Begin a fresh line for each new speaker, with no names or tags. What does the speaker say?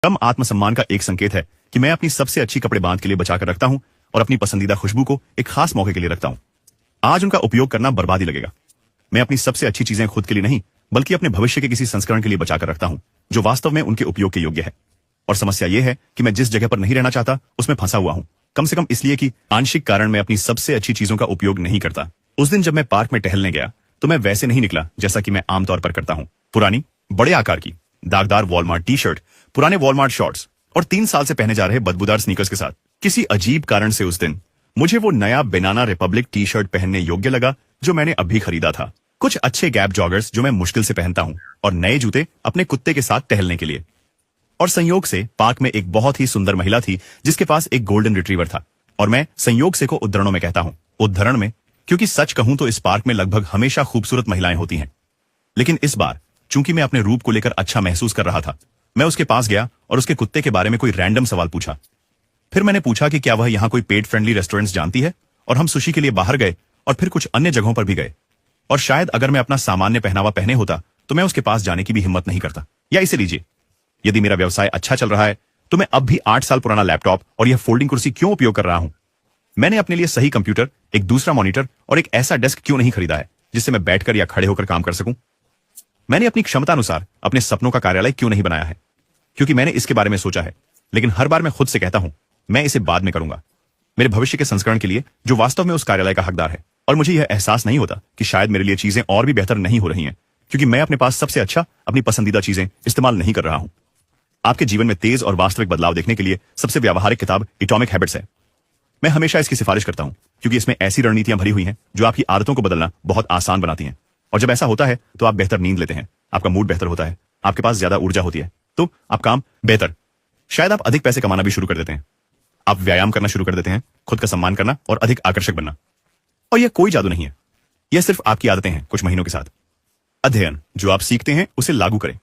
कम आत्मसम्मान का एक संकेत है कि मैं अपनी सबसे अच्छी कपड़े बांध के लिए बचाकर रखता हूं और अपनी पसंदीदा खुशबू को एक खास मौके के लिए रखता हूं। आज उनका उपयोग करना बर्बादी लगेगा। मैं अपनी सबसे अच्छी चीजें खुद के लिए नहीं बल्कि अपने भविष्य के किसी संस्करण के लिए बचाकर रखता हूं जो वास्तव में उनके उपयोग के योग्य है। और समस्या यह है कि मैं जिस जगह पर नहीं रहना चाहता उसमें फंसा हुआ हूं, कम से कम इसलिए कि आंशिक कारण मैं अपनी सबसे अच्छी चीजों का उपयोग नहीं करता। उस दिन जब मैं पार्क में टहलने गया तो मैं वैसे नहीं निकला जैसा कि मैं आमतौर पर करता हूं। पुरानी बड़े आकार की दागदार वॉलमार्ट टी शर्ट, पुराने वॉलमार्ट शॉर्ट्स और 3 साल से पहने जा रहे बदबूदार स्नीकर्स के साथ। किसी अजीब कारण से उस दिन मुझे वो नया बनाना रिपब्लिक टी शर्ट पहनने योग्य लगा जो मैंने अभी खरीदा था, कुछ अच्छे गैप जॉगर्स जो मैं मुश्किल से पहनता हूं और नए जूते अपने कुत्ते के साथ टहलने के लिए। और संयोग से पार्क में एक बहुत ही सुंदर महिला थी जिसके पास एक गोल्डन रिट्रीवर था। और मैं संयोग से को उद्धरणों में कहता हूं, उद्धरण में, क्योंकि सच कहूं तो इस पार्क में लगभग हमेशा खूबसूरत महिलाएं होती हैं। लेकिन इस बार चूंकि मैं अपने रूप को लेकर अच्छा महसूस कर रहा था, मैं उसके पास गया और उसके कुत्ते के बारे में कोई रैंडम सवाल पूछा। फिर मैंने पूछा कि क्या वह यहां कोई पेट फ्रेंडली रेस्टोरेंट्स जानती है, और हम सुशी के लिए बाहर गए और फिर कुछ अन्य जगहों पर भी गए। और शायद अगर मैं अपना सामान्य पहनावा पहने होता तो मैं उसके पास जाने की भी हिम्मत नहीं करता। या इसे लीजिए, यदि मेरा व्यवसाय अच्छा चल रहा है तो मैं अब भी 8 साल पुराना लैपटॉप और यह फोल्डिंग कुर्सी क्यों उपयोग कर रहा हूं? मैंने अपने लिए सही कंप्यूटर, एक दूसरा मॉनिटर और एक ऐसा डेस्क क्यों नहीं खरीदा है जिससे मैं बैठकर या खड़े होकर काम कर सकूं? मैंने अपनी क्षमता अनुसार अपने सपनों का कार्यालय क्यों नहीं बनाया है? क्योंकि मैंने इसके बारे में सोचा है, लेकिन हर बार मैं खुद से कहता हूं मैं इसे बाद में करूंगा, मेरे भविष्य के संस्करण के लिए जो वास्तव में उस कार्यालय का हकदार है। और मुझे यह एहसास नहीं होता कि शायद मेरे लिए चीजें और भी बेहतर नहीं हो रही हैं क्योंकि मैं अपने पास सबसे अच्छा अपनी पसंदीदा चीजें इस्तेमाल नहीं कर रहा हूं। आपके जीवन में तेज और वास्तविक बदलाव देखने के लिए सबसे व्यावहारिक किताब एटॉमिक हैबिट्स है। मैं हमेशा इसकी सिफारिश करता हूं क्योंकि इसमें ऐसी रणनीतियां भरी हुई हैं जो आपकी आदतों को बदलना बहुत आसान बनाती हैं। और जब ऐसा होता है तो आप बेहतर नींद लेते हैं, आपका मूड बेहतर होता है, आपके पास ज्यादा ऊर्जा होती है, तो आप काम बेहतर, शायद आप अधिक पैसे कमाना भी शुरू कर देते हैं। आप व्यायाम करना शुरू कर देते हैं, खुद का सम्मान करना और अधिक आकर्षक बनना। और यह कोई जादू नहीं है, यह सिर्फ आपकी आदतें हैं कुछ महीनों के साथ। अध्ययन जो आप सीखते हैं उसे लागू करें।